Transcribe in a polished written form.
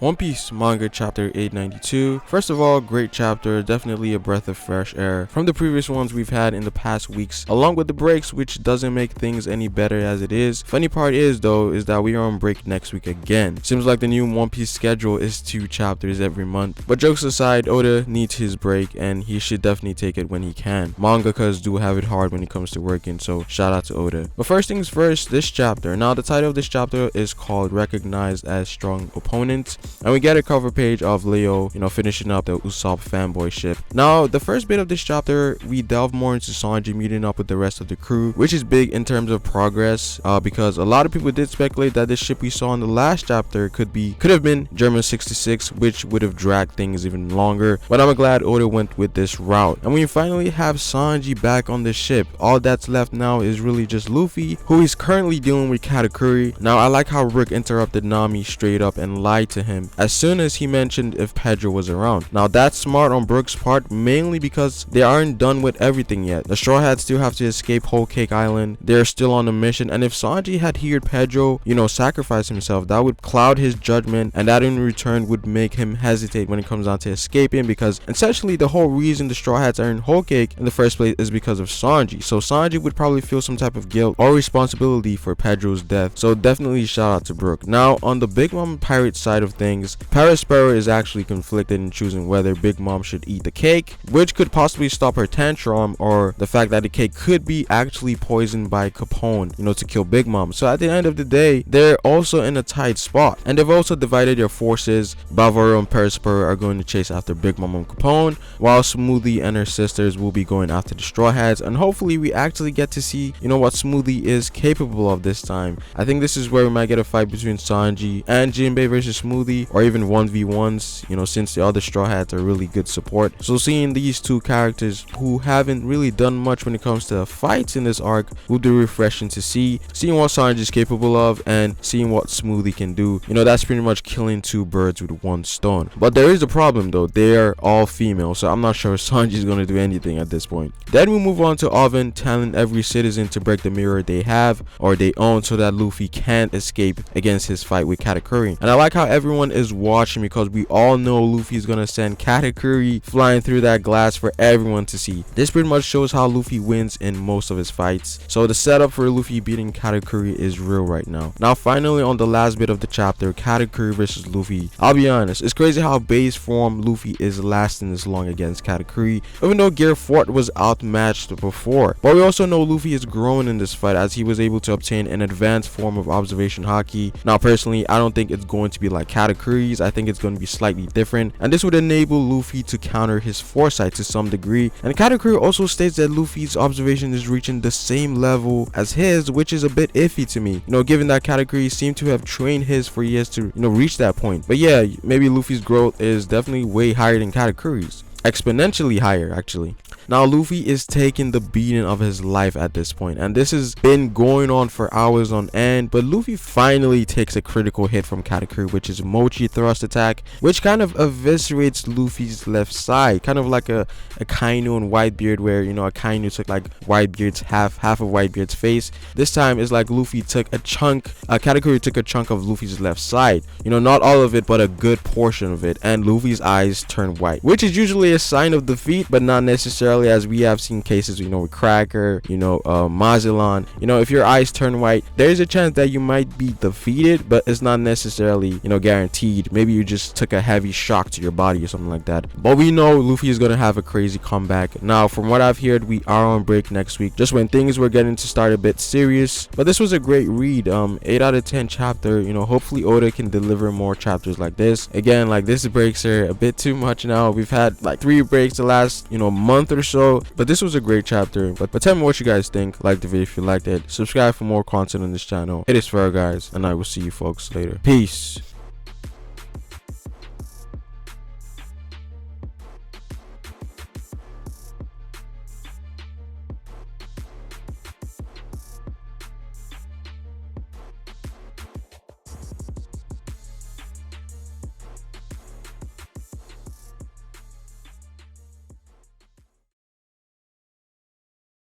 One Piece manga chapter 892. First of all, great chapter, definitely a breath of fresh air from the previous ones we've had in the past weeks, along with the breaks, which doesn't make things any better as it is. Funny part is though, is that we are on break next week again. Seems like the new One Piece schedule is 2 chapters every month. But jokes aside, Oda needs his break and he should definitely take it when he can. Mangakas do have it hard when it comes to working, so shout out to Oda. But first things first, this chapter. Now the title of this chapter is called Recognized as Strong Opponent, and we get a cover page of Leo, finishing up the Usopp fanboy ship. Now the first bit of this chapter, we delve more into Sanji meeting up with the rest of the crew, which is big in terms of progress, because a lot of people did speculate that this ship we saw in the last chapter could have been German 66, which would have dragged things even longer. But I'm glad Oda went with this route, and we finally have Sanji back on the ship. All that's left now is really just Luffy, who is currently dealing with Katakuri. Now I like how Brook interrupted Nami straight up and lied to him as soon as he mentioned if Pedro was around. Now that's smart on Brook's part, mainly because they aren't done with everything yet. The Straw Hats still have to escape Whole Cake Island. They're still on the mission, and if Sanji had heard Pedro, sacrifice himself, that would cloud his judgment, and that in return would make him hesitate when it comes down to escaping, because essentially the whole reason the Straw Hats are in Whole Cake in the first place is because of Sanji. So Sanji would probably feel some type of guilt or responsibility for Pedro's death. So definitely shout out to Brook. Now on the Big Mom pirate side of things, Ferrospace is actually conflicted in choosing whether Big Mom should eat the cake, which could possibly stop her tantrum, or the fact that the cake could be actually poisoned by Capone, to kill Big Mom. So at the end of the day, they're also in a tight spot, and they've also divided their forces. Bavaro and Ferrospace are going to chase after Big Mom and Capone, while Smoothie and her sisters will be going after the Straw Hats, and hopefully we actually get to see what Smoothie is capable of this time. I think this is where we might get a fight between Sanji and Jinbei versus Smoothie, or even 1v1s, since the other Straw Hats are really good support. So seeing these two characters who haven't really done much when it comes to fights in this arc will be refreshing to see. Seeing what Sanji is capable of and seeing what Smoothie can do, that's pretty much killing 2 birds with 1 stone. But there is a problem though, they are all female, so I'm not sure Sanji is going to do anything at this point. Then we move on to Oven telling every citizen to break the mirror they have or they own so that Luffy can't escape against his fight with Katakuri. And I like how everyone is watching, because we all know Luffy is going to send Katakuri flying through that glass for everyone to see. This pretty much shows how Luffy wins in most of his fights. So the setup for Luffy beating Katakuri is real right now. Now finally on the last bit of the chapter, Katakuri versus Luffy. I'll be honest, it's crazy how base form Luffy is lasting this long against Katakuri, even though Gear Fort was outmatched before. But we also know Luffy is growing in this fight, as he was able to obtain an advanced form of observation haki. Now personally, I don't think it's going to be like Katakuri's. I think it's going to be slightly different, and this would enable Luffy to counter his foresight to some degree. And Katakuri also states that Luffy's observation is reaching the same level as his, which is a bit iffy to me, given that Katakuri seemed to have trained his for years to reach that point. But yeah, maybe Luffy's growth is definitely way higher than Katakuri's, exponentially higher actually. Now Luffy is taking the beating of his life at this point, and this has been going on for hours on end. But Luffy finally takes a critical hit from Katakuri, which is Mochi thrust attack, which kind of eviscerates Luffy's left side, kind of like a Kainu and Whitebeard, where a Kainu took like Whitebeard's half of Whitebeard's face. This time it's like Luffy took a chunk, Katakuri took a chunk of Luffy's left side, not all of it but a good portion of it, and Luffy's eyes turn white, which is usually a sign of defeat, but not necessarily, as we have seen cases with Cracker, Mazillan. If your eyes turn white, there's a chance that you might be defeated, but it's not necessarily guaranteed. Maybe you just took a heavy shock to your body or something like that. But we know Luffy is gonna have a crazy comeback. Now from what I've heard, we are on break next week, just when things were getting to start a bit serious. But this was a great read, 8 out of 10 chapter. Hopefully Oda can deliver more chapters like this. Again, like, this breaks are a bit too much now. We've had like 3 breaks the last month or so, but this was a great chapter. But tell me what you guys think. Like the video if you liked it, subscribe for more content on this channel. It is Ferro, guys, and I will see you folks later. Peace.